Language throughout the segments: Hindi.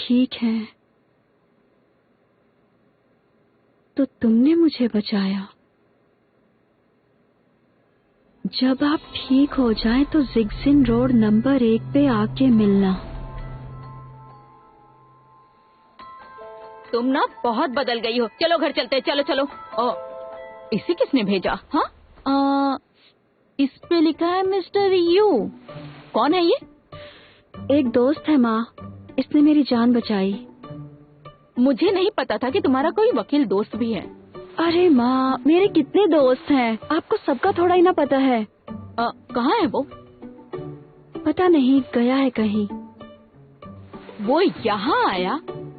ठीक हैं, तो तुमने मुझे बचाया। जब आप ठीक हो जाएं तो जिगजिन रोड नंबर 1 पे आके मिलना। तुम ना बहुत बदल गई हो। चलो घर चलते, चलो चलो। इसे किसने भेजा? हाँ, इस पे लिखा है मिस्टर यू। कौन है ये? एक दोस्त है माँ, इसने मेरी जान बचाई। मुझे नहीं पता था कि तुम्हारा कोई वकील दोस्त भी है। अरे माँ, मेरे कितने दोस्त हैं, आपको सबका थोड़ा ही ना पता है। कहाँ है वो? पता नहीं, गया है कहीं। वो यहाँ आया,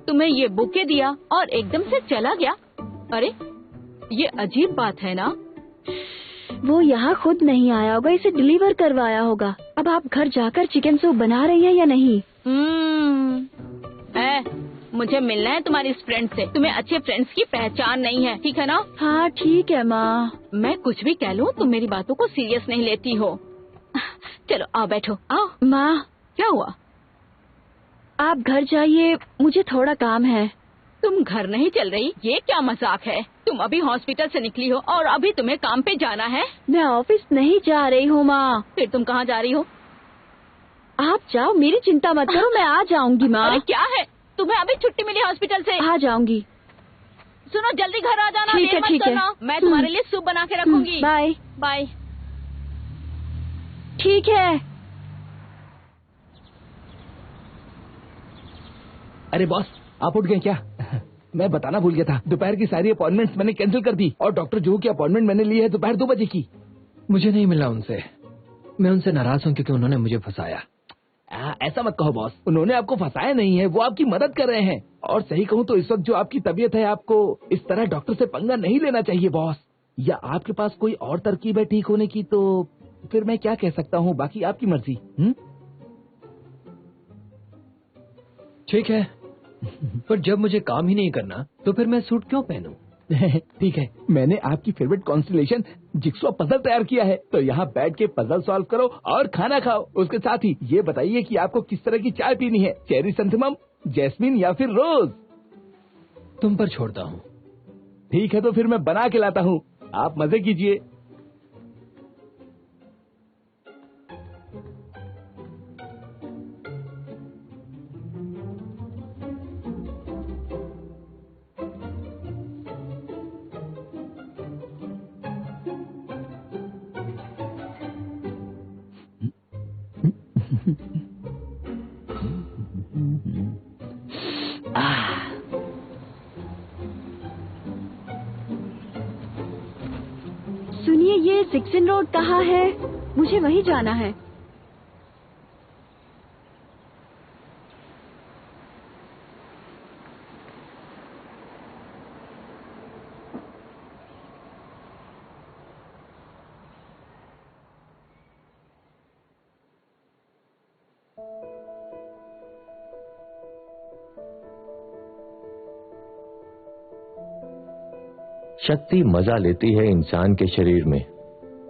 तुम्हें ये बुके दिया और एकदम से चला गया। अरे ये अजीब बात है ना। वो यहाँ खुद नहीं आया होगा, इसे डिलीवर करवाया होगा। अब आप घर जाकर चिकन सूप बना रही हैं या नहीं? मुझे मिलना है तुम्हारी इस फ्रेंड से। तुम्हें अच्छे फ्रेंड्स की पहचान नहीं है, ठीक है ना? हाँ ठीक है माँ। मैं कुछ भी कह लूँ, तुम मेरी बातों को सीरियस नहीं लेती हो। चलो आओ, बैठो, आओ। माँ, क्या हुआ? आप घर जाइए, मुझे थोड़ा काम है। तुम घर नहीं चल रही? ये क्या मजाक है? तुम अभी हॉस्पिटल से निकली हो और अभी तुम्हें काम पे जाना है? मैं ऑफिस नहीं जा रही हूँ माँ। फिर तुम कहाँ जा रही हो? आप जाओ, मेरी चिंता मत करो, मैं आ जाऊंगी माँ। अरे क्या है, तुम्हें अभी छुट्टी मिली हॉस्पिटल से? आ जाऊंगी। सुनो, जल्दी घर आ जाना। ठीक है, ठीक है। मैं तुम्हारे लिए सूप बना के रखूंगी। Bye bye. ठीक है। अरे बॉस, आप उठ गए क्या? मैं बताना भूल गया था, दोपहर की सारी अपॉइंटमेंट्स मैंने कैंसिल कर दी और डॉक्टर जू की अपॉइंटमेंट मैंने ली है दोपहर 2 बजे की। मुझे नहीं मिला उनसे। मैं उनसे नाराज हूँ क्योंकि उन्होंने मुझे फंसाया। ऐसा मत कहो बॉस, उन्होंने आपको फंसाया नहीं है, वो आपकी मदद कर रहे हैं। और सही कहूँ तो इस वक्त जो आपकी तबीयत है, आपको इस तरह डॉक्टर से पंगा नहीं लेना चाहिए बॉस। या आपके पास कोई और तरकीब है ठीक होने की, तो फिर मैं क्या कह सकता हूँ, बाकी आपकी मर्जी। ठीक है, पर जब मुझे काम ही नहीं करना तो फिर मैं सूट क्यों पहनूं? ठीक है, मैंने आपकी फेवरेट कॉन्स्टलेशन जिक्सॉ पजल तैयार किया है, तो यहाँ बैठ के पजल सॉल्व करो और खाना खाओ। उसके साथ ही ये बताइए कि आपको किस तरह की चाय पीनी है, चेरी संथमम, जैस्मिन या फिर रोज? तुम पर छोड़ता हूँ। ठीक है, तो फिर मैं बना के लाता हूँ, आप मजे कीजिए। सुनिए, ये जिगजिन रोड कहाँ है? मुझे वहीं जाना है। शक्ति मजा लेती है इंसान के शरीर में।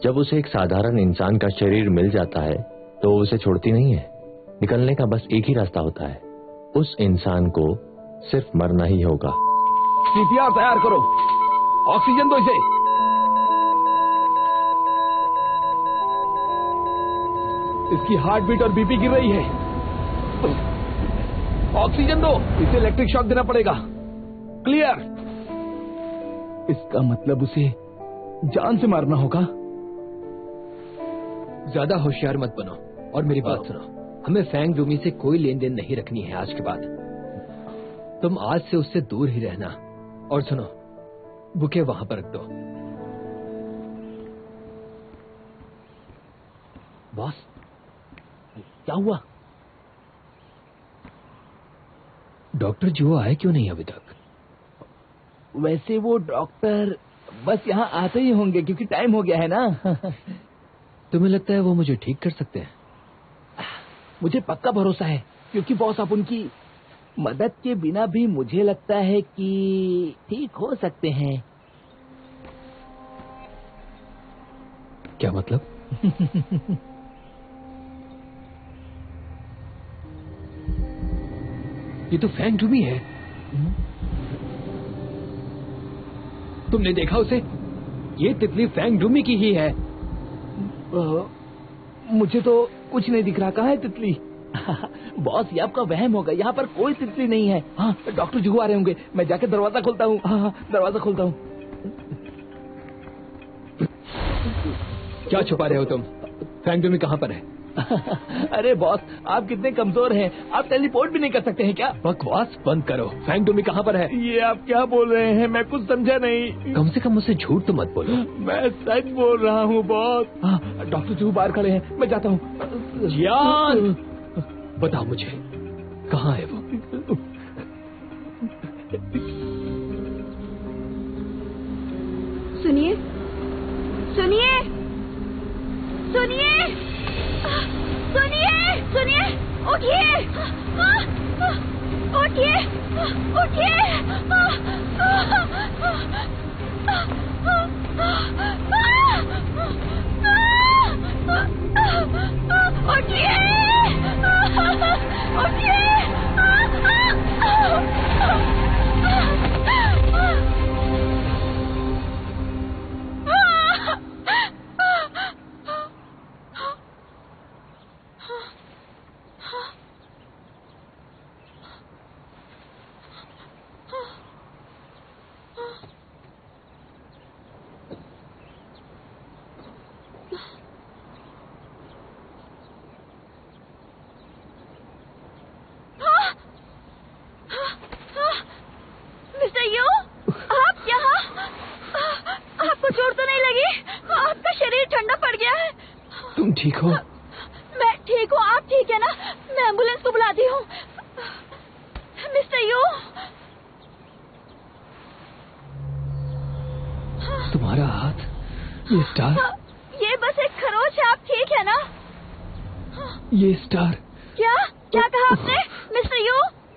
जब उसे एक साधारण इंसान का शरीर मिल जाता है तो उसे छोड़ती नहीं है। निकलने का बस एक ही रास्ता होता है, उस इंसान को सिर्फ मरना ही होगा। सीपीआर तैयार करो, ऑक्सीजन दो इसे। इसकी हार्ट बीट और बीपी गिर रही है, ऑक्सीजन दो, इसे इलेक्ट्रिक शॉक देना पड़ेगा। क्लियर। इसका मतलब उसे जान से मारना होगा। ज्यादा होशियार मत बनो और मेरी बात सुनो। हमें फैंग डूमी से कोई लेन देन नहीं रखनी है आज के बाद। तुम आज से उससे दूर ही रहना। और सुनो, बुके वहां पर रख दो। बॉस, क्या हुआ? डॉक्टर जो आए क्यों नहीं अभी तक? वैसे वो डॉक्टर बस यहाँ आते ही होंगे क्योंकि टाइम हो गया है ना। तुम्हें लगता है वो मुझे ठीक कर सकते हैं? मुझे पक्का भरोसा है, क्योंकि बॉस आप उनकी मदद के बिना भी मुझे लगता है कि ठीक हो सकते हैं। क्या मतलब? ये तो फैंग डूमी है। तुमने देखा उसे? ये तितली फैंग डूमी की ही है। मुझे तो कुछ नहीं दिख रहा। कहाँ है तितली? बॉस, ये आपका वहम होगा, यहाँ पर कोई तितली नहीं है। हाँ, डॉक्टर जुहू आ रहे होंगे। मैं जाके दरवाजा खोलता हूँ। हाँ, दरवाजा खोलता हूँ। क्या छुपा रहे हो तुम? फैंग डूमी कहाँ पर है? अरे बॉस, आप कितने कमजोर हैं। आप टेलीपोर्ट भी नहीं कर सकते हैं क्या? बकवास बंद करो। फैंग डूमी कहाँ पर है? ये आप क्या बोल रहे हैं? मैं कुछ समझा नहीं। कम से कम मुझसे झूठ तो मत बोलो। मैं सच बोल रहा हूँ बॉस। डॉक्टर जुहू बाहर खड़े हैं, मैं जाता हूँ। जियान, बताओ मुझे कहाँ है वो? सुनिए, सुनिए, सुनिए, सुनिए, सुनिए, उठिए, उठिए, उठिए, उठिए, मिस्टर यू, आप यहाँ? आपको चोट तो नहीं लगी? आपका शरीर ठंडा पड़ गया है। तुम ठीक हो? मैं ठीक हूँ, आप ठीक है ना? मैं एम्बुलेंस को बुलाती हूँ। मिस्टर यू, तुम्हारा हाथ, ये स्टार? ये बस एक खरोच है, आप ठीक है ना? ये स्टार? क्या क्या कहा आपने? Mister you,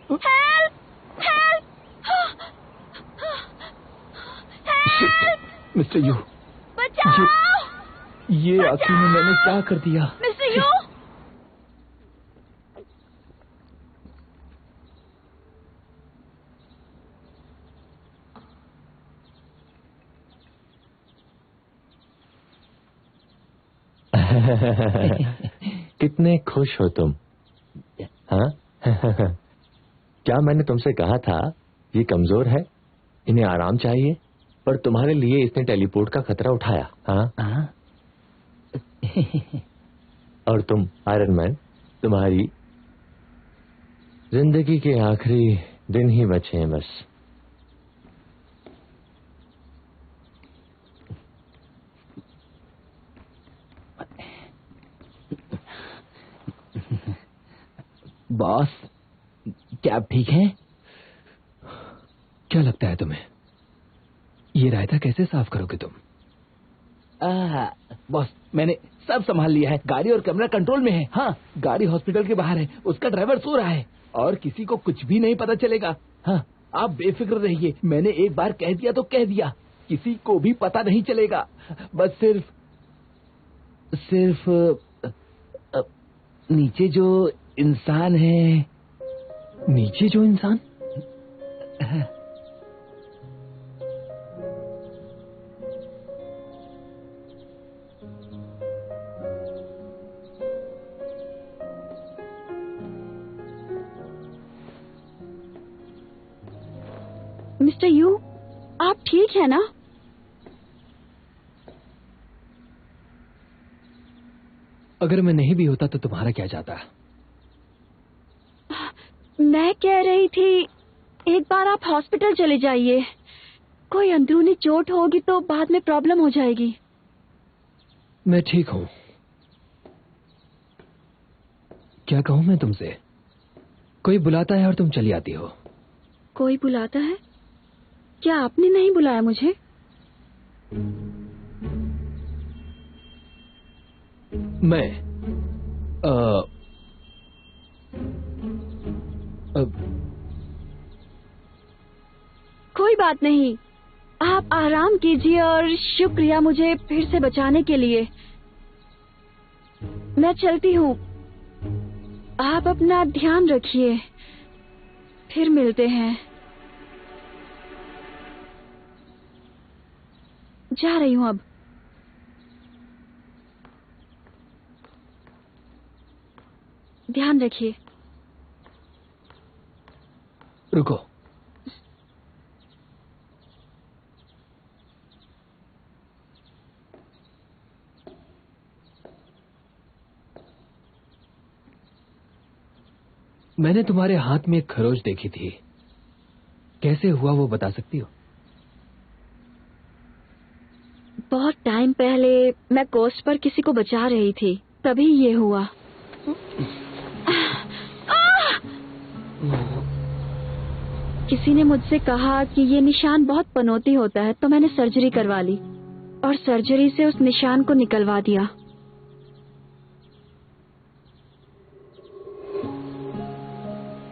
help, help, help, mister you, बचाओ, ये आखिर में मैंने क्या कर दिया? Mister you. कितने खुश हो तुम? हाँ? क्या मैंने तुमसे कहा था ये कमजोर है, इन्हें आराम चाहिए, पर तुम्हारे लिए इसने टेलीपोर्ट का खतरा उठाया। हाँ? और तुम आयरन मैन, तुम्हारी जिंदगी के आखिरी दिन ही बचे हैं बस। बॉस, क्या आप ठीक हैं? क्या लगता है तुम्हें ये रायता कैसे साफ करोगे तुम? बॉस, मैंने सब संभाल लिया है। गाड़ी और कैमरा कंट्रोल में है। हाँ, गाड़ी हॉस्पिटल के बाहर है, उसका ड्राइवर सो रहा है और किसी को कुछ भी नहीं पता चलेगा। हाँ, आप बेफिक्र रहिए। मैंने एक बार कह दिया तो कह दिया, किसी को भी पता नहीं चलेगा। बस सिर्फ नीचे जो इंसान है। नीचे जो इंसान? मिस्टर यू, आप ठीक है ना? अगर मैं नहीं भी होता तो तुम्हारा क्या जाता? मैं कह रही थी एक बार आप हॉस्पिटल चले जाइए। कोई अंदरूनी चोट होगी तो बाद में प्रॉब्लम हो जाएगी। मैं ठीक हूँ। क्या कहूँ मैं तुमसे? कोई बुलाता है और तुम चली आती हो। कोई बुलाता है? क्या आपने नहीं बुलाया मुझे? मैं कोई बात नहीं, आप आराम कीजिए और शुक्रिया मुझे फिर से बचाने के लिए। मैं चलती हूँ, आप अपना ध्यान रखिए। फिर मिलते हैं। जा रही हूँ अब। ध्यान रखिए। रुको। मैंने तुम्हारे हाथ में एक खरोच देखी थी, कैसे हुआ वो बता सकती हो? बहुत टाइम पहले मैं कोस्ट पर किसी को बचा रही थी, तभी ये हुआ। किसी ने मुझसे कहा कि ये निशान बहुत पनौती होता है, तो मैंने सर्जरी करवा ली और सर्जरी से उस निशान को निकलवा दिया।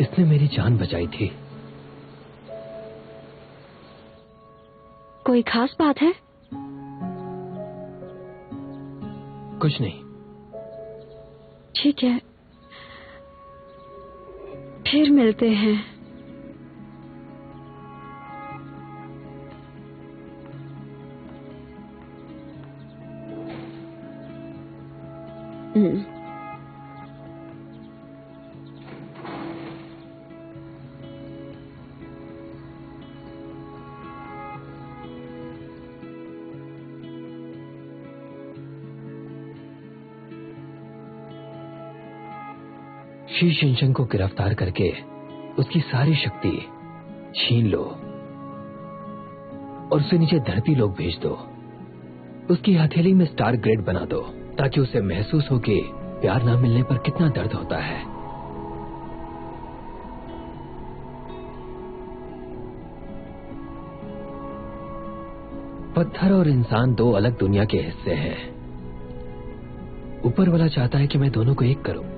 इसने मेरी जान बचाई थी। कोई खास बात है? कुछ नहीं। ठीक है, फिर मिलते हैं। शी शिनशंग को गिरफ्तार करके उसकी सारी शक्ति छीन लो और उसे नीचे धरती लोग भेज दो। उसकी हथेली में स्टार ग्रेड बना दो ताकि उसे महसूस हो कि प्यार ना मिलने पर कितना दर्द होता है। पत्थर और इंसान दो अलग दुनिया के हिस्से हैं। ऊपर वाला चाहता है कि मैं दोनों को एक करूं।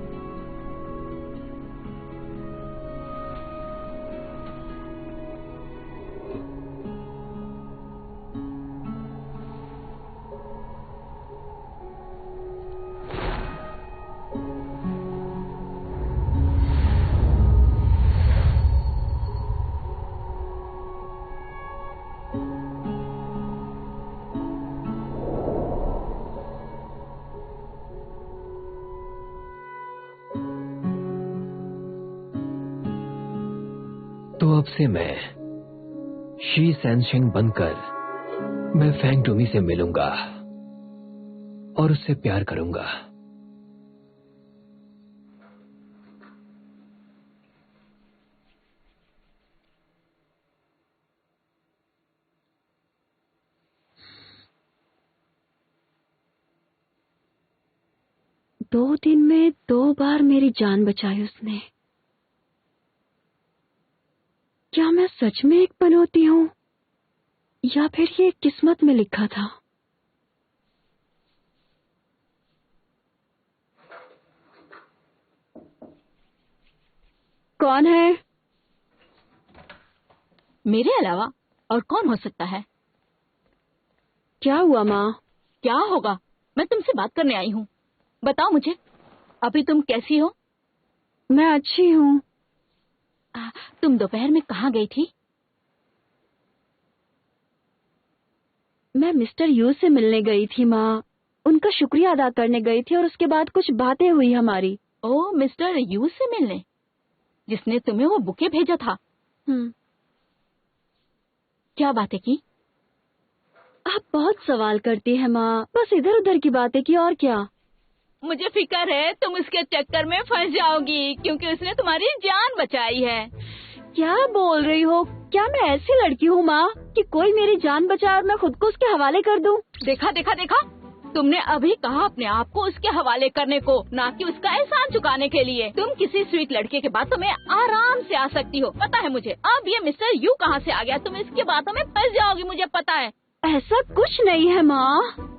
तो अब से मैं शी सैनशिंग बनकर मैं फैंग डूमी से मिलूंगा और उससे प्यार करूंगा। दो दिन में 2 बार मेरी जान बचाई उसने। क्या मैं सच में एक पनौती हूँ या फिर ये किस्मत में लिखा था? कौन है? मेरे अलावा और कौन हो सकता है? क्या हुआ माँ? क्या होगा? मैं तुमसे बात करने आई हूँ। बताओ मुझे, अभी तुम कैसी हो? मैं अच्छी हूँ। तुम दोपहर में कहाँ गई थी? मैं मिस्टर यू से मिलने गई थी माँ। उनका शुक्रिया अदा करने गई थी और उसके बाद कुछ बातें हुई हमारी। ओ, मिस्टर यू से मिलने? जिसने तुम्हें वो बुके भेजा था? क्या बातें की? आप बहुत सवाल करती हैं माँ। बस इधर उधर की बातें की, और क्या। मुझे फिक्र है तुम उसके चक्कर में फंस जाओगी क्योंकि उसने तुम्हारी जान बचाई है। क्या बोल रही हो? क्या मैं ऐसी लड़की हूँ माँ कि कोई मेरी जान बचाए और मैं खुद को उसके हवाले कर दूँ? देखा देखा देखा, तुमने अभी कहा अपने आप को उसके हवाले करने को, ना कि उसका एहसान चुकाने के लिए। तुम किसी स्वीट लड़के के बातों में आराम से आ सकती हो, पता है मुझे। अब ये मिस्टर यू कहाँ से आ गया? तुम इसकी बातों में फंस जाओगी, मुझे पता है। ऐसा कुछ नहीं है माँ।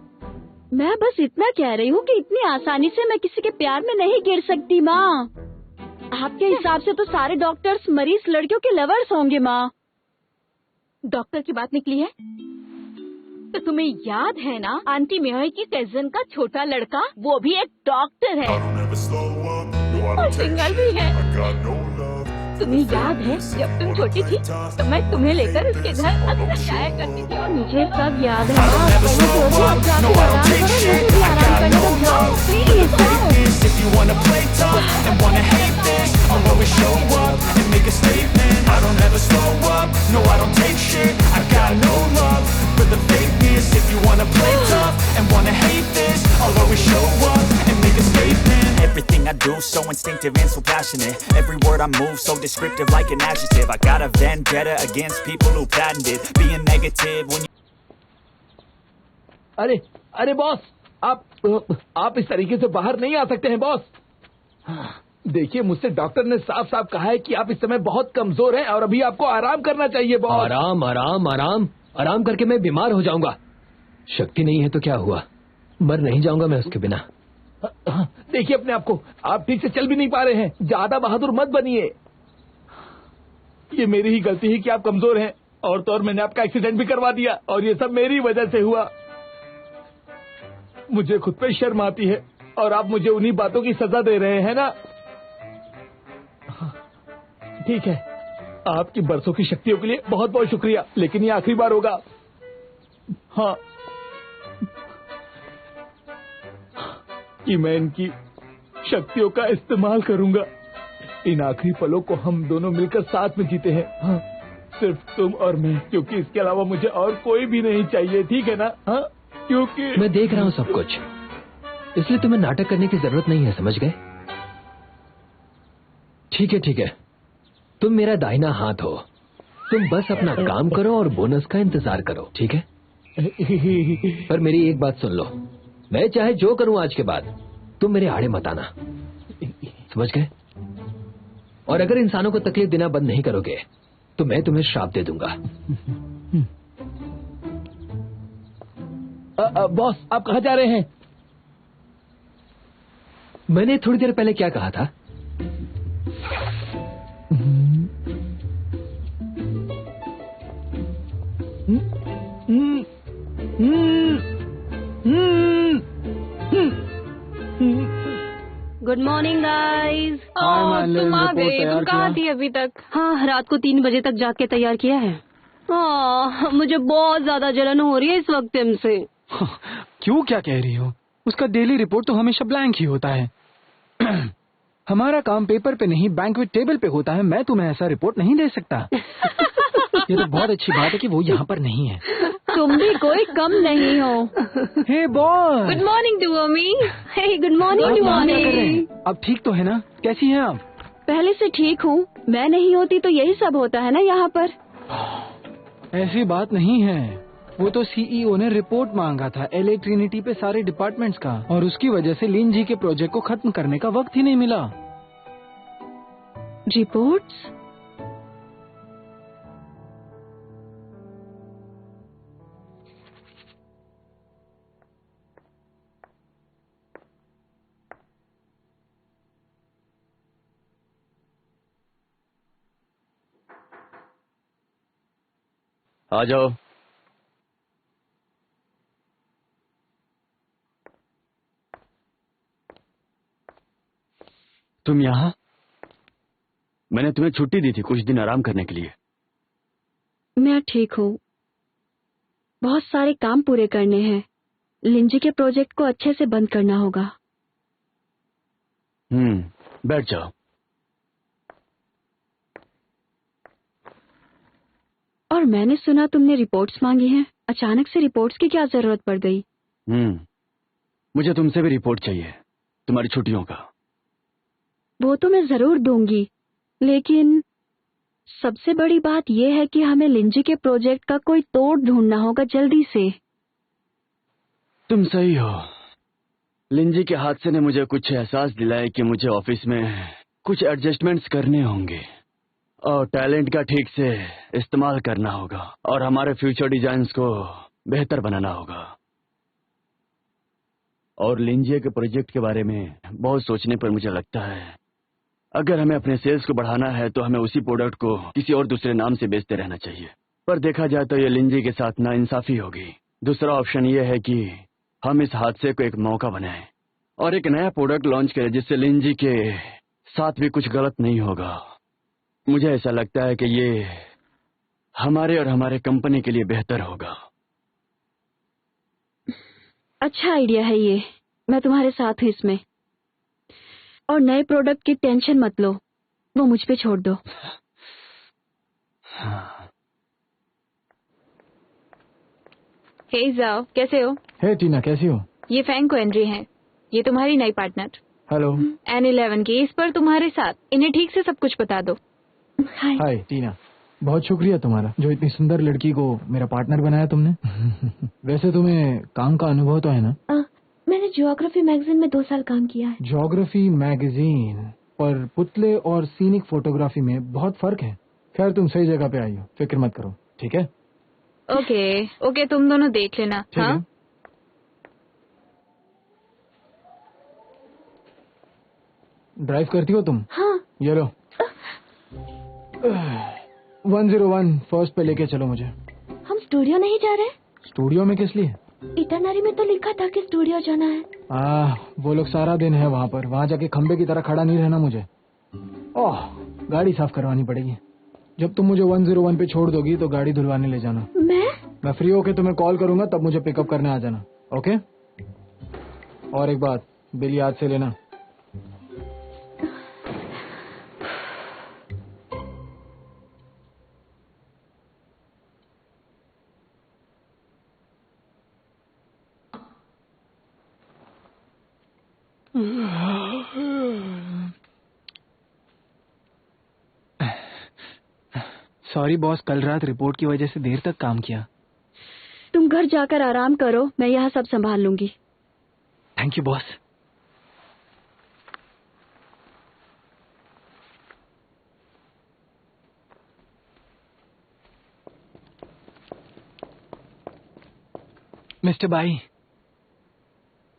मैं बस इतना कह रही हूँ कि इतनी आसानी से मैं किसी के प्यार में नहीं गिर सकती माँ। आपके हिसाब से तो सारे डॉक्टर्स मरीज लड़कियों के लवर्स होंगे माँ। डॉक्टर की बात निकली है तो तुम्हें याद है ना, आंटी मेहर की कजन का छोटा लड़का, वो भी एक डॉक्टर है और सिंगल भी है। तुम्हें याद है जब तुम छोटी थी तो मैं तुम्हें लेकर उसके घर अक्सर जाया करती थी और मुझे सब याद है माँ। अब कहीं सो जाओ, अब जाके आराम करो, मुझे भी आराम करने को जाओ please. If you wanna play tough and wanna hate this, I'll always show up and make a statement. I don't ever slow up, no I don't take shit. I got no love for the fakeness. If you wanna play tough and wanna hate this, I'll always show up and make a statement. Everything I do so instinctive and so passionate. Every word I move so descriptive like an adjective. I got a vendetta against people who patented being negative when you... अरे अरे बॉस, आप इस तरीके से बाहर नहीं आ सकते हैं बॉस। देखिए, मुझसे डॉक्टर ने साफ साफ कहा है कि आप इस समय बहुत कमजोर हैं और अभी आपको आराम करना चाहिए बॉस। आराम आराम आराम आराम करके मैं बीमार हो जाऊंगा। शक्ति नहीं है तो क्या हुआ, मर नहीं जाऊंगा मैं उसके बिना। देखिए अपने आप को, आप ठीक से चल भी नहीं पा रहे हैं। ज्यादा बहादुर मत बनिए। ये मेरी ही गलती है कि आप कमजोर हैं, और तो और मैंने आपका एक्सीडेंट भी करवा दिया और ये सब मेरी वजह से हुआ। मुझे खुद पे शर्म आती है और आप मुझे उन्हीं बातों की सजा दे रहे हैं ना। ठीक है, आपकी बरसों की शक्तियों के लिए बहुत बहुत शुक्रिया, लेकिन ये आखिरी बार होगा। हाँ, कि मैं इनकी शक्तियों का इस्तेमाल करूंगा। इन आखिरी पलों को हम दोनों मिलकर साथ में जीते हैं। हाँ, सिर्फ तुम और मैं, क्योंकि इसके अलावा मुझे और कोई भी नहीं चाहिए। ठीक है ना? हाँ, क्योंकि मैं देख रहा हूँ सब कुछ, इसलिए तुम्हें नाटक करने की जरूरत नहीं है, समझ गए? ठीक है ठीक है, तुम मेरा दाहिना हाथ हो। तुम बस अपना काम करो और बोनस का इंतजार करो, ठीक है? पर मेरी एक बात सुन लो, मैं चाहे जो करूं आज के बाद, तुम मेरे आड़े मत आना, समझ गए? और अगर इंसानों को तकलीफ देना बंद नहीं करोगे तो मैं तुम्हें श्राप दे दूंगा। बॉस, आप कहाँ जा रहे हैं? मैंने थोड़ी देर पहले क्या कहा था? Good morning guys. तुम आ गए, तुम कहाँ थी अभी तक? हाँ, रात को 3 बजे तक जाग के तैयार किया है। मुझे बहुत ज्यादा जलन हो रही है इस वक्त तुमसे। क्यों, क्या कह रही हो? उसका डेली रिपोर्ट तो हमेशा ब्लैंक ही होता है। हमारा काम पेपर पे नहीं बैंक्वेट टेबल पे होता है। मैं तुम्हें ऐसा रिपोर्ट नहीं दे सकता। ये तो बहुत अच्छी बात है कि वो यहाँ पर नहीं है। तुम भी कोई कम नहीं हो। हे बॉस, गुड मॉर्निंग डुओमी। हे गुड मॉर्निंग डुओमी। अब ठीक तो है ना? कैसी हैं आप? पहले से ठीक हूँ। मैं नहीं होती तो यही सब होता है ना यहाँ पर। ऐसी बात नहीं है, वो तो सीईओ ने रिपोर्ट मांगा था LA ट्रिनिटी पे सारे डिपार्टमेंट्स का, और उसकी वजह से लिन जी के प्रोजेक्ट को खत्म करने का वक्त ही नहीं मिला। रिपोर्ट्स? आ जाओ। तुम यहाँ? मैंने तुम्हें छुट्टी दी थी कुछ दिन आराम करने के लिए। मैं ठीक हूँ। बहुत सारे काम पूरे करने हैं। लिंजी के प्रोजेक्ट को अच्छे से बंद करना होगा। बैठ जाओ। और मैंने सुना तुमने रिपोर्ट्स मांगी हैं। अचानक से रिपोर्ट्स की क्या जरूरत पड़ गई? मुझे तुमसे भी रिपोर्ट चाहिए, तुम्हारी छुट्टियों का। वो तो मैं जरूर दूंगी, लेकिन सबसे बड़ी बात यह है कि हमें लिंजी के प्रोजेक्ट का कोई तोड़ ढूंढना होगा जल्दी से। तुम सही हो। लिंजी के हादसे ने मुझे कुछ एहसास दिलाया कि मुझे ऑफिस में कुछ एडजस्टमेंट्स करने होंगे और टैलेंट का ठीक से इस्तेमाल करना होगा और हमारे फ्यूचर डिजाइन्स को बेहतर बनाना होगा। और लिंजी के प्रोजेक्ट के बारे में बहुत सोचने पर मुझे लगता है अगर हमें अपने सेल्स को बढ़ाना है तो हमें उसी प्रोडक्ट को किसी और दूसरे नाम से बेचते रहना चाहिए। पर देखा जाए तो ये लिंजी के साथ नाइंसाफी होगी। दूसरा ऑप्शन ये है कि हम इस हादसे को एक मौका बनाएं और एक नया प्रोडक्ट लॉन्च करें जिससे लिंजी के साथ भी कुछ गलत नहीं होगा। मुझे ऐसा लगता है कि ये हमारे और हमारे कंपनी के लिए बेहतर होगा। अच्छा आइडिया है ये, मैं तुम्हारे साथ हूँ इसमें। और नए प्रोडक्ट की टेंशन मत लो, वो मुझ पे छोड़ दो। हे जाओ, कैसे हो? हे टीना, कैसी हो? ये फैंग कोएनरी है, ये तुम्हारी नई पार्टनर। हेलो। N11 की इस पर तुम्हारे साथ, इन्हें ठीक से सब कुछ बता दो। हाय टीना, बहुत शुक्रिया तुम्हारा जो इतनी सुंदर लड़की को मेरा पार्टनर बनाया तुमने। वैसे तुम्हें काम का अनुभव तो है ना? मैंने ज्योग्राफी मैगजीन में 2 साल काम किया है। ज्योग्राफी मैगजीन पर पुतले और सीनिक फोटोग्राफी में बहुत फर्क है। खैर तुम सही जगह पे आई हो, फिक्र मत करो, ठीक है? ओके, तुम दोनों देख लेना। ठीक है। ड्राइव करती हो तुम? हाँ। ये लो। 101 फर्स्ट पे लेके चलो मुझे। हम स्टूडियो नहीं जा रहे? स्टूडियो में किस लिए? इटरनरी में तो लिखा था कि स्टूडियो जाना है। वो लोग सारा दिन है वहाँ पर, वहाँ जाके खंबे की तरह खड़ा नहीं रहना मुझे। ओह, गाड़ी साफ करवानी पड़ेगी। जब तुम मुझे 101 पे छोड़ दोगी तो गाड़ी धुलवाने ले जाना। मैं फ्री होके तुम्हें कॉल करूंगा, तब मुझे पिकअप करने आ जाना, ओके? और एक बात, बिल याद से लेना। सॉरी बॉस, कल रात रिपोर्ट की वजह से देर तक काम किया। तुम घर जाकर आराम करो, मैं यहाँ सब संभाल लूंगी। Thank you boss. Mister by.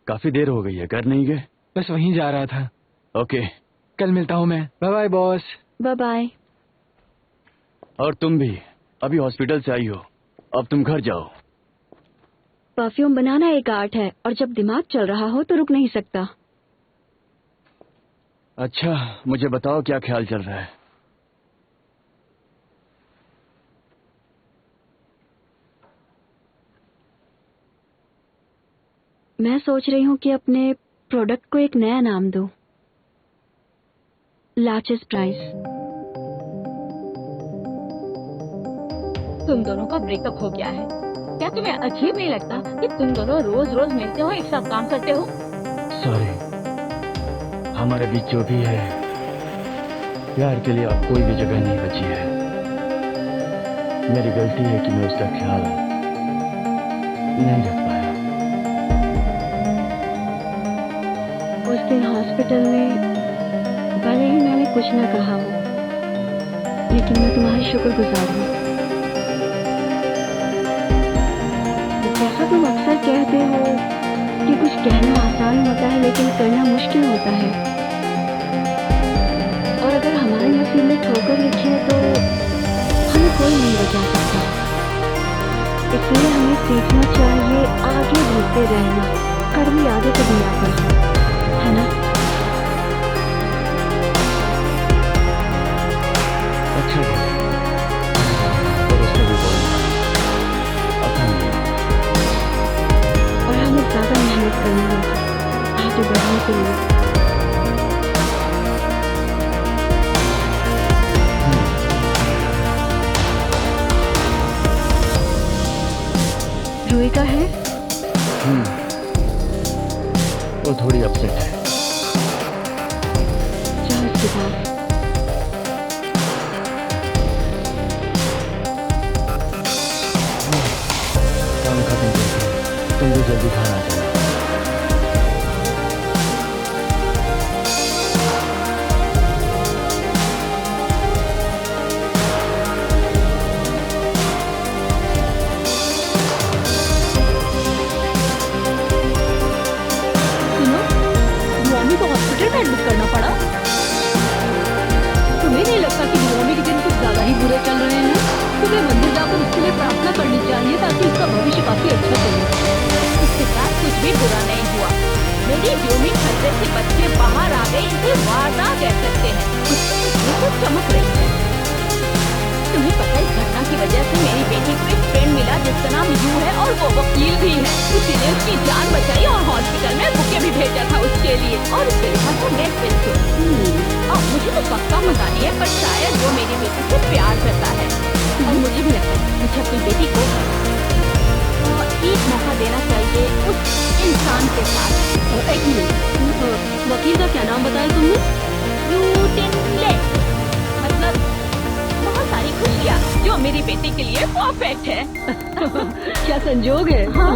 काफी देर हो गई है, कर नहीं गए? बस वहीं जा रहा था। ओके, कल मिलता हूँ मैं। Bye bye boss. Bye bye. और तुम भी अभी हॉस्पिटल से आई हो, अब तुम घर जाओ। परफ्यूम बनाना एक आर्ट है, और जब दिमाग चल रहा हो तो रुक नहीं सकता। अच्छा, मुझे बताओ क्या ख्याल चल रहा है? मैं सोच रही हूँ कि अपने प्रोडक्ट को एक नया नाम दूं। Largest price. तुम दोनों का ब्रेकअप हो गया है। क्या तुम्हें अजीब नहीं लगता कि तुम दोनों रोज रोज मिलते हो, एक साथ काम करते हो? सॉरी, हमारे बीच जो भी है, प्यार के लिए अब कोई भी जगह नहीं बची है। मेरी गलती है कि मैं उसका ख्याल नहीं रख पाया। उस दिन हॉस्पिटल में भले ही मैंने कुछ न कहा हो, लेकिन मैं तुम्हारी शुक्रगुजार हूँ। जैसा तुम अक्सर कहते हो कि कुछ कहना आसान होता है लेकिन करना मुश्किल होता है, और अगर हमारे नसीब में ठोकर लिखी है तो हमें कोई नहीं बचा सकता। इसलिए हमें सीखना चाहिए आगे बढ़ते रहना, कड़वी आदत दुनिया पर, है ना? अच्छा, और उसने भी बोला और हमें ज्यादा मेहनत करनी होगी आगे बढ़ने के लिए। रूही का है? वो थोड़ी अपसेट है। जाओ उसके पास। काम खत्म करके तुम भी जल्दी घर आ जाना। सुनो, मम्मी को हॉस्पिटल में एडमिट करना पड़ा। तुम्हें नहीं लगता कि मम्मी के दिन कुछ ज्यादा ही बुरे चल रहे हैं? तुम्हें मंदिर जाकर उसके लिए प्रार्थना करनी चाहिए ताकि उसका भविष्य काफी अच्छा चले। उसके साथ कुछ भी बुरा नहीं हुआ। मेरी व्योमी खतरे से बच के बाहर आ गई, इसे वारदात कह सकते हैं। उसकी कुछ चमक रही है। तुम्हें पता है इस घटना की वजह से मेरी बेटी को एक फ्रेंड मिला जिसका नाम यू है और वो वकील भी है। उसी ने उसकी जान बचाई और हॉस्पिटल में बुके भी भेजा था उसके लिए और उसके लिखा था गेट वेल सून। और मुझे तो पक्का पता नहीं है पर शायद वो मेरी बेटी से प्यार करता है और मुझे भी लगता है मुझे अपनी बेटी को एक मौका देना चाहिए उस इंसान के साथ। एक मिनट, वकील का क्या नाम बताया तुमने? यूटिनले, मतलब बहुत सारी खुशियाँ जो मेरी बेटी के लिए परफेक्ट है। क्या संजोग है। हाँ?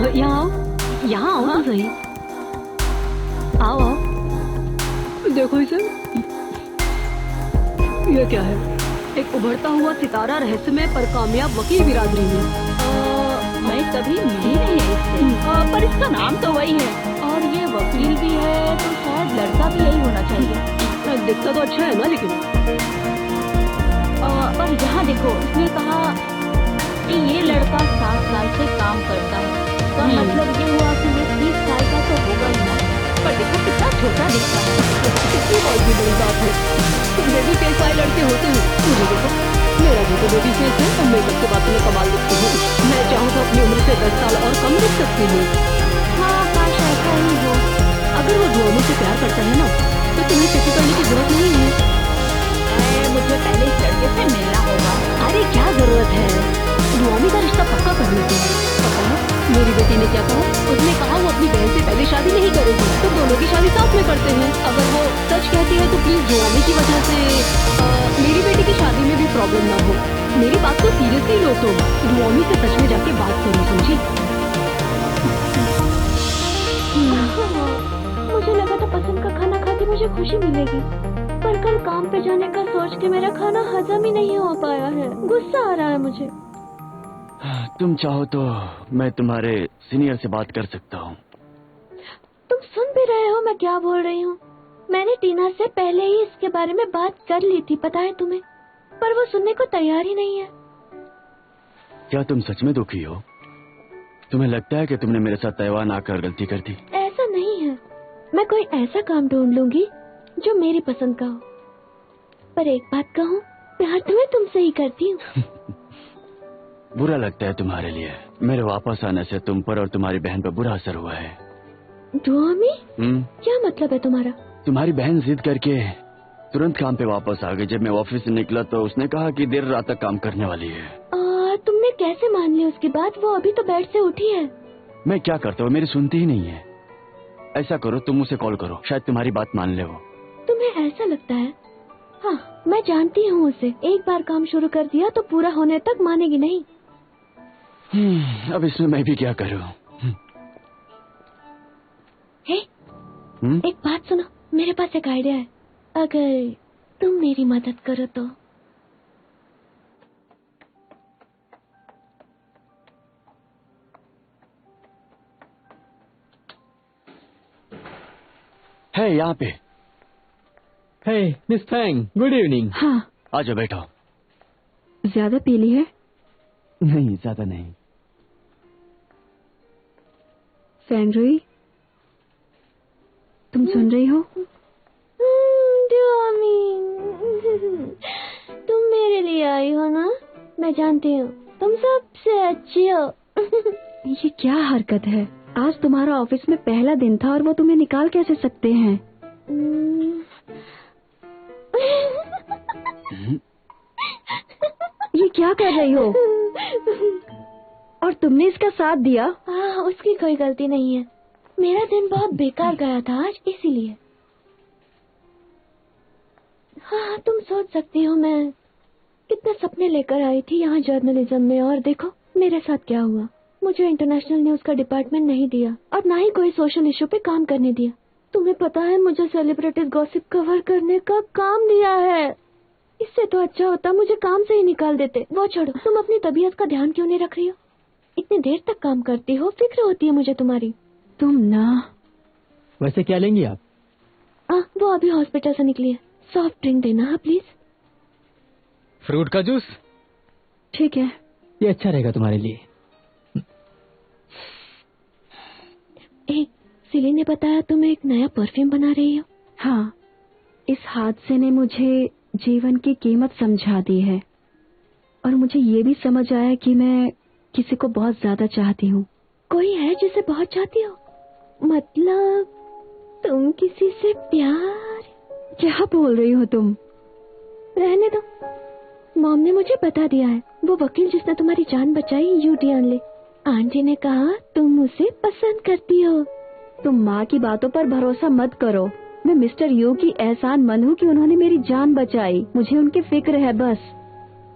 यहाँ आओ तो सही। आओ आओ, देखो इसे। ये क्या है? एक उभरता हुआ सितारा रहस्यमय पर कामयाब वकील बिरादरी में। मैं कभी मिली नहीं है इससे, पर इसका नाम तो वही है और ये वकील भी है तो शायद लड़का भी यही होना चाहिए। दिखता तो अच्छा है ना, लेकिन पर यहाँ देखो उसने कहा कि ये लड़का 7 साल से काम करता है, तो मतलब ये हुआ कि ये 30 साल का तो होगा ही ना। पर देखो कितना छोटा दिखता है। कितनी बहुत भी बड़ी बात है। बेबी फेस वाले लड़के होते हैं। मुझे देखो, मेरा भी तो बेबी फेस है और मेकअप के बाद में कमाल दिखती हूँ। मैं चाहूँ तो अपनी उम्र से 10 साल और कम दिख सकती हूँ। हाँ काश ऐसा ही हो। अगर वो दुआओं से प्यार करता है ना तो तुम्हें फिक्र करने की जरूरत नहीं है। मुझे पहले इस लड़के से मिलना होगा। अरे क्या जरूरत है, दुआओं का रिश्ता पक्का कर लेते हैं। पता है मेरी बेटी ने क्या कहा? उसने कहा वो अपनी बहन से पहले शादी नहीं करेगी, तो दोनों की शादी साथ में करते हैं। अगर वो सच कहती है तो प्लीज दुआओं की वजह से मेरी बेटी की शादी में भी प्रॉब्लम ना हो। मेरी बात को सीरियसली लो, तुम दुआओं से सच में जाके बात करो, समझी? मुझे लगा था पसंद का खाना खा के मुझे खुशी मिलेगी, पर कल काम पे जाने का सोच के मेरा खाना हजम ही नहीं हो पाया है। गुस्सा आ रहा है मुझे। तुम चाहो तो मैं तुम्हारे सीनियर से बात कर सकता हूँ। तुम सुन भी रहे हो मैं क्या बोल रही हूँ? मैंने टीना से पहले ही इसके बारे में बात कर ली थी, पता है तुम्हें, पर वो सुनने को तैयार ही नहीं है। क्या तुम सच में दुखी हो? तुम्हें लगता है कि तुमने मेरे साथ ताइवान आकर गलती कर दी? ऐसा नहीं है, मैं कोई ऐसा काम ढूंढ लूंगी जो मेरी पसंद का हो। पर एक बात कहूँ, प्यार तो मैं तुमसे ही करती हूँ। बुरा लगता है तुम्हारे लिए। मेरे वापस आने से तुम पर और तुम्हारी बहन पर बुरा असर हुआ है। दुआमी? क्या मतलब है तुम्हारा? तुम्हारी बहन जिद करके तुरंत काम पे वापस आ गई। जब मैं ऑफिस से निकला तो उसने कहा कि देर रात तक काम करने वाली है। तुमने कैसे मान ली उसकी बात? वो अभी तो बेड से उठी है। मैं क्या करता हूँ, मेरी सुनती ही नहीं है। ऐसा करो, तुम उसे कॉल करो, शायद तुम्हारी बात मान ले वो। तुम्हें ऐसा लगता है? हाँ, मैं जानती हूँ उसे। एक बार काम शुरू कर दिया तो पूरा होने तक मानेगी नहीं। अब इसमें मैं भी क्या करूँ? एक बात सुनो, मेरे पास एक आइडिया है। अगर तुम मेरी मदद करो तो। है यहाँ पे। हे मिस फैंग, गुड इवनिंग। हाँ, आ जाओ, बैठो। ज्यादा पीली है? नहीं, ज्यादा नहीं। फैंगरुई, तुम सुन रही हो? तुम मेरे लिए आई हो ना? मैं जानती हूँ तुम सबसे अच्छी हो। ये क्या हरकत है? आज तुम्हारा ऑफिस में पहला दिन था और वो तुम्हें निकाल कैसे सकते हैं? ये क्या कर रही हो? और तुमने इसका साथ दिया? हाँ, उसकी कोई गलती नहीं है। मेरा दिन बहुत बेकार गया था आज, इसीलिए। हाँ, तुम सोच सकती हो मैं कितने सपने लेकर आई थी यहाँ जर्नलिज्म में, और देखो मेरे साथ क्या हुआ। मुझे इंटरनेशनल न्यूज का डिपार्टमेंट नहीं दिया और ना ही कोई सोशल इशू पे काम करने दिया। तुम्हें पता है मुझे सेलिब्रिटीज गॉसिप कवर करने का काम दिया है। इससे तो अच्छा होता मुझे काम से ही निकाल देते। वो छोड़ो, तुम अपनी तबीयत का ध्यान क्यों नहीं रख रही हो? इतनी देर तक काम करती हो, फिक्र होती है मुझे तुम्हारी। तुम ना। वैसे क्या लेंगी आप? वो अभी हॉस्पिटल से निकली है। सॉफ्ट ड्रिंक देना हाँ प्लीज। फ्रूट का जूस? ठीक है, ये अच्छा रहेगा तुम्हारे लिए। सिली ने बताया तुम एक नया परफ्यूम बना रही हो। हाँ, इस हादसे ने मुझे जीवन की कीमत समझा दी है। और मुझे ये भी समझ आया कि मैं किसी को बहुत ज्यादा चाहती हूँ। कोई है जिसे बहुत चाहती हो? मतलब तुम किसी से प्यार? क्या बोल रही हो तुम? रहने दो, मॉम ने मुझे बता दिया है। वो वकील जिसने तुम्हारी जान बचाई, यूटी ले, आंटी ने कहा तुम उसे पसंद करती हो। तुम माँ की बातों पर भरोसा मत करो। मैं मिस्टर यू की एहसानमंद हूँ कि उन्होंने मेरी जान बचाई। मुझे उनकी फिक्र है बस।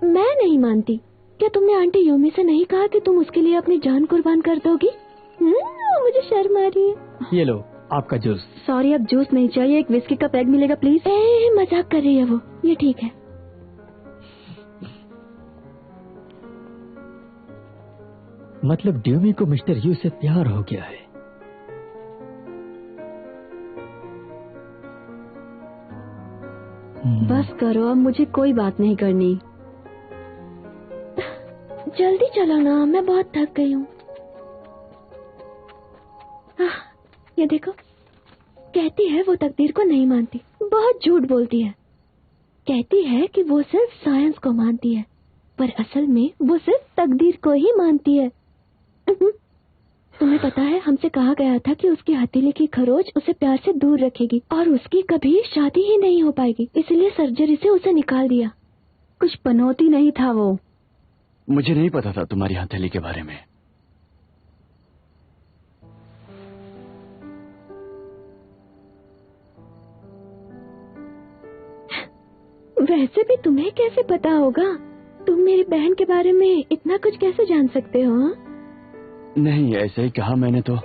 मैं नहीं मानती। क्या तुमने आंटी यूमी से नहीं कहा कि तुम उसके लिए अपनी जान कुर्बान कर दोगी? मुझे शर्म आ रही है। ये लो आपका जूस। सॉरी, अब जूस नहीं चाहिए, एक विस्की का पैक मिलेगा प्लीज। मजाक कर रही है वो। ये ठीक है। मतलब ड्यूमी को मिस्टर यू से प्यार हो गया है। बस करो, अब मुझे कोई बात नहीं करनी। जल्दी चलो ना, मैं बहुत थक गई हूँ। ये देखो, कहती है वो तकदीर को नहीं मानती, बहुत झूठ बोलती है। कहती है कि वो सिर्फ साइंस को मानती है, पर असल में वो सिर्फ तकदीर को ही मानती है। तुम्हें पता है, हमसे कहा गया था कि उसकी हथेली की खरोच उसे प्यार से दूर रखेगी और उसकी कभी शादी ही नहीं हो पाएगी, इसलिए सर्जरी से उसे निकाल दिया। कुछ पनौती नहीं था वो। मुझे नहीं पता था तुम्हारी हथेली के बारे में। वैसे भी तुम्हें कैसे पता होगा? तुम मेरी बहन के बारे में इतना कुछ कैसे जान सकते हो? नहीं, ऐसे ही कहा मैंने तो।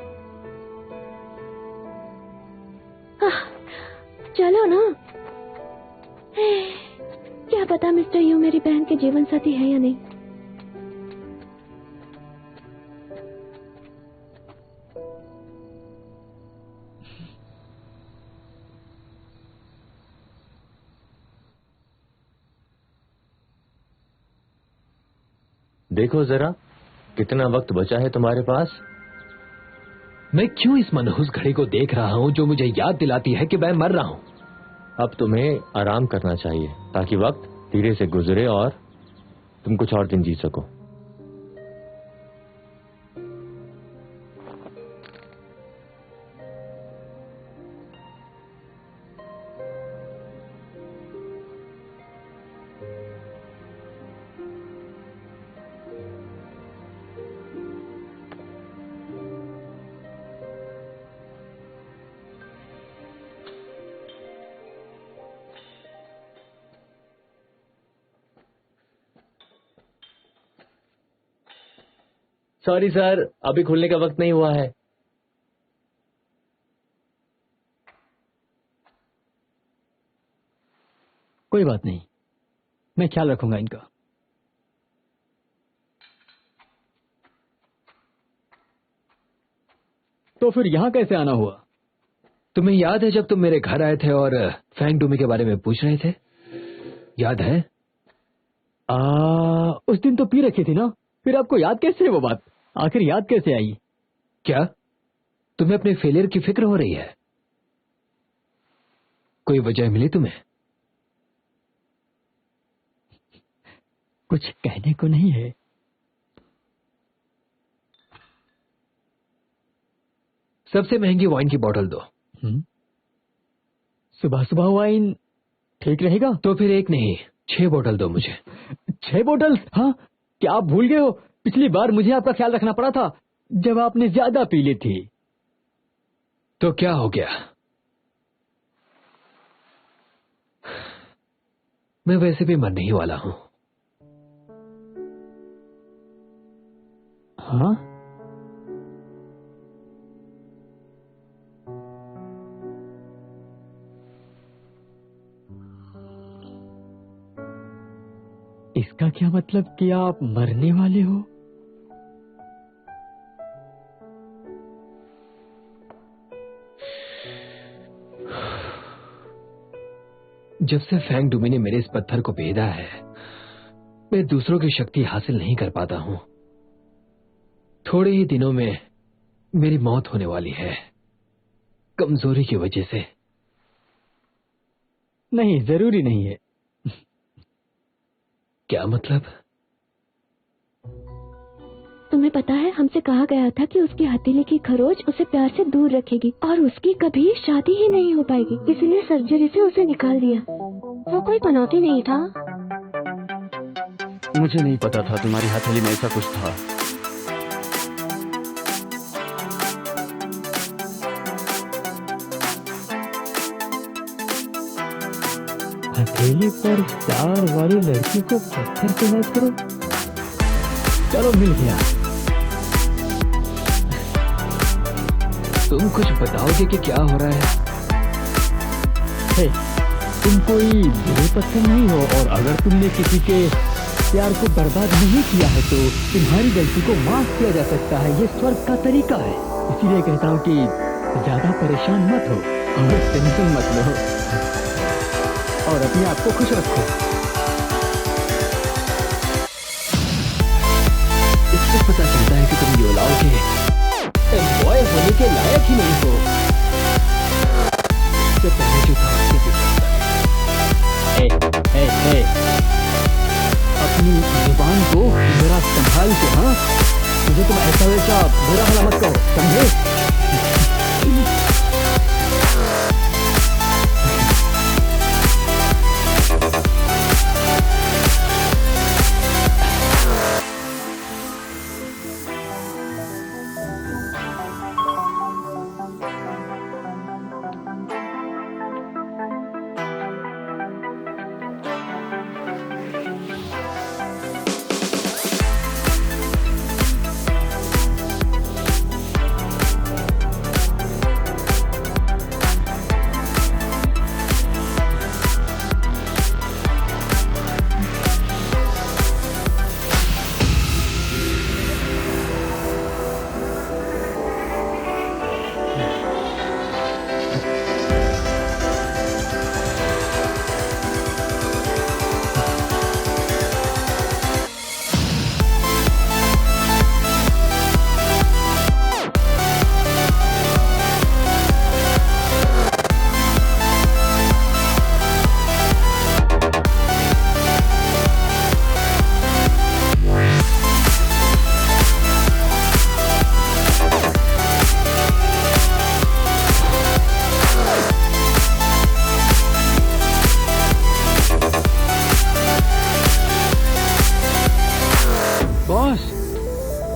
चलो ना। क्या पता मिस्टर यू मेरी बहन के जीवन साथी है या नहीं। देखो जरा, कितना वक्त बचा है तुम्हारे पास। मैं क्यों इस मनहूस घड़ी को देख रहा हूँ जो मुझे याद दिलाती है कि मैं मर रहा हूँ। अब तुम्हें आराम करना चाहिए ताकि वक्त धीरे से गुजरे और तुम कुछ और दिन जी सको। सॉरी सर, अभी खुलने का वक्त नहीं हुआ है। कोई बात नहीं, मैं ख्याल रखूंगा इनका। तो फिर यहाँ कैसे आना हुआ? तुम्हें याद है जब तुम मेरे घर आए थे और फैंग डूमी के बारे में पूछ रहे थे? याद है? उस दिन तो पी रखी थी ना, फिर आपको याद कैसे है वो बात? आखिर याद कैसे आई? क्या तुम्हें अपने फेलियर की फिक्र हो रही है? कोई वजह मिली तुम्हें? कुछ कहने को नहीं है। सबसे महंगी वाइन की बोतल दो। सुबह सुबह वाइन ठीक रहेगा? तो फिर एक नहीं 6 बोतल दो मुझे। 6 बोतल? हाँ, क्या आप भूल गए हो? पिछली बार मुझे आपका ख्याल रखना पड़ा था जब आपने ज्यादा पी ली थी। तो क्या हो गया? मैं वैसे भी मरने ही वाला हूं। हाँ? इसका क्या मतलब कि आप मरने वाले हो? जब से फैंग डूमी ने मेरे इस पत्थर को भेदा है, मैं दूसरों की शक्ति हासिल नहीं कर पाता हूं। थोड़े ही दिनों में मेरी मौत होने वाली है, कमजोरी की वजह से। नहीं, जरूरी नहीं है। क्या मतलब? तुम्हें पता है हमसे कहा गया था कि उसकी हथेली की खरोच उसे प्यार से दूर रखेगी और उसकी कभी शादी ही नहीं हो पाएगी, इसलिए सर्जरी से उसे निकाल दिया। वो कोई पनौती नहीं था। मुझे नहीं पता था तुम्हारी हथेली में ऐसा कुछ था। हथेली पर प्यार वाली लड़की को पत्थर से मैच करो। चलो मिल गया। तुम कुछ बताओगे कि क्या हो रहा है? हे, तुम कोई बुरे पत्थर नहीं हो और अगर तुमने किसी के प्यार को बर्बाद नहीं किया है तो तुम्हारी गलती को माफ किया जा सकता है। ये स्वर्ग का तरीका है। इसीलिए कहता हूँ कि ज्यादा परेशान मत हो और टेंशन मत लो और अपने आप को खुश रखो। इससे पता चलता है कि तुम योलाओ के बॉय होने के लायक ही नहीं हो। इससे पहले जो था उससे भी अपनी जुबान को जरा संभाल के। हाँ, मुझे तुम ऐसा वैसा बुरा भला मत कहो, समझे?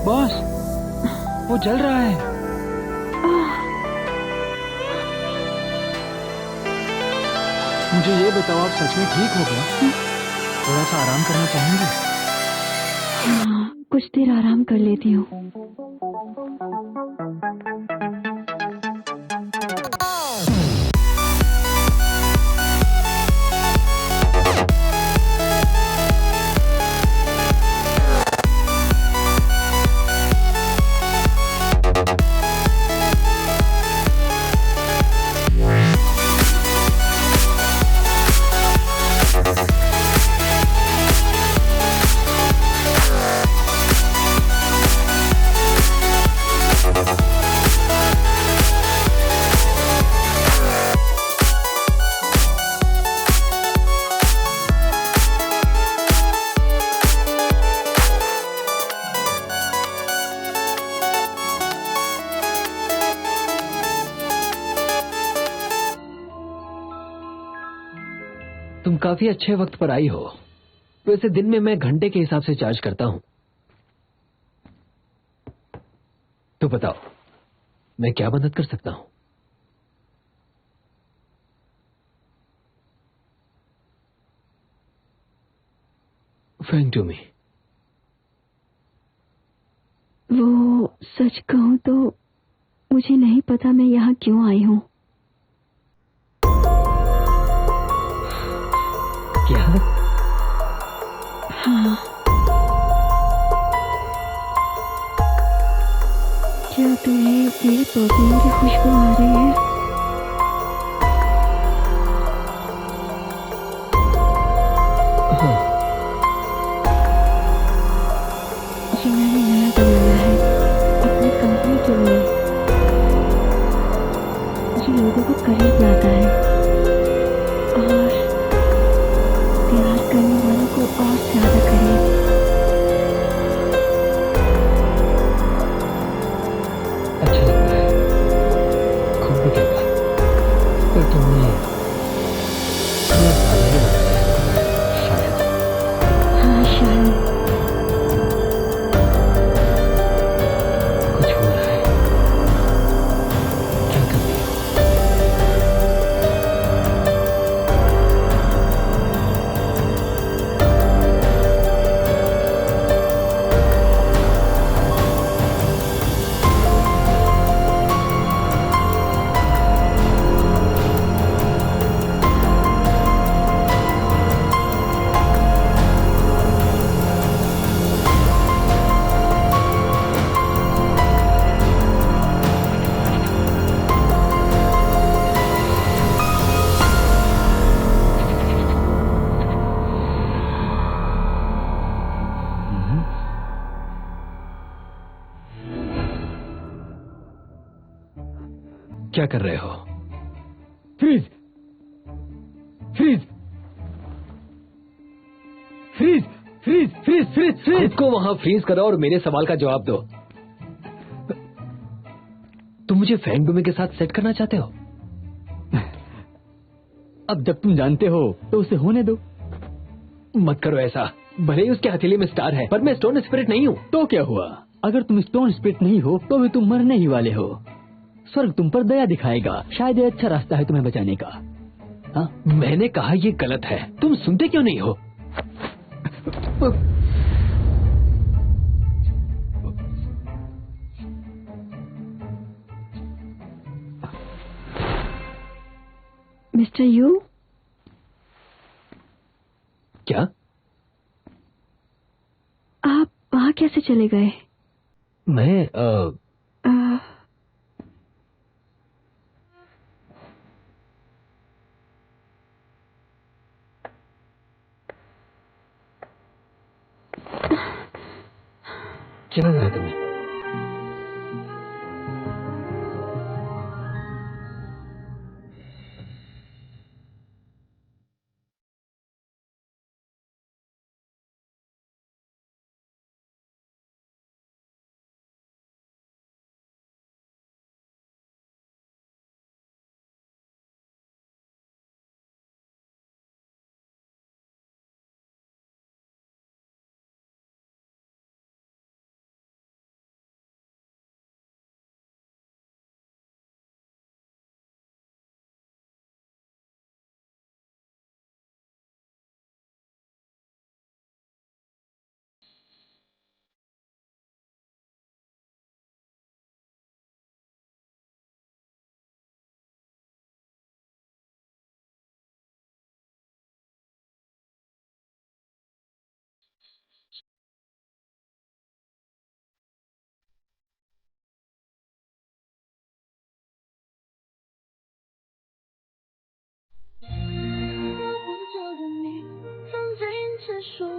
बॉस, वो जल रहा है। मुझे ये बताओ, आप सच में ठीक हो गए? थोड़ा सा आराम करना चाहेंगे? हाँ, कुछ देर आराम कर लेती हूँ। तुम काफी अच्छे वक्त पर आई हो। वैसे दिन में मैं घंटे के हिसाब से चार्ज करता हूं। तो बताओ, मैं क्या मदद कर सकता हूं? Frank to me. वो सच कहूं तो मुझे नहीं पता मैं यहाँ क्यों आई हूँ। क्या? हाँ, क्या तुम्हें मेरे परफ्यूम की खुशबू आ रही है? हाँ। ये मैंने नया बनाया है अपनी कंपनी के लिए। ये लोगों को करीब लाता है और प्यार करने वालों को और ज्यादा करीब। शायद हाँ शायद। कुछ हो रहा है। क्या कर रही हो? क्या कर रहे हो? Freeze freeze freeze freeze freeze freeze freeze. खुद को वहां फ्रीज करो और मेरे सवाल का जवाब दो। तुम मुझे फैंग डूमे के साथ सेट करना चाहते हो? अब जब तुम जानते हो तो उसे होने दो। मत करो ऐसा। भले ही उसके हथेली में स्टार है, पर मैं स्टोन स्पिरिट नहीं हूँ। तो क्या हुआ? अगर तुम स्टोन स्पिरिट नहीं हो तो भी तुम मरने ही वाले हो। स्वर्ग तुम पर दया दिखाएगा। शायद ये अच्छा रास्ता है तुम्हें बचाने का। हाँ? मैंने कहा ये गलत है, तुम सुनते क्यों नहीं हो? मिस्टर यू, क्या? आप वहाँ कैसे चले गए? मैं क्या लग रहा है तुम्हें?风飞驰说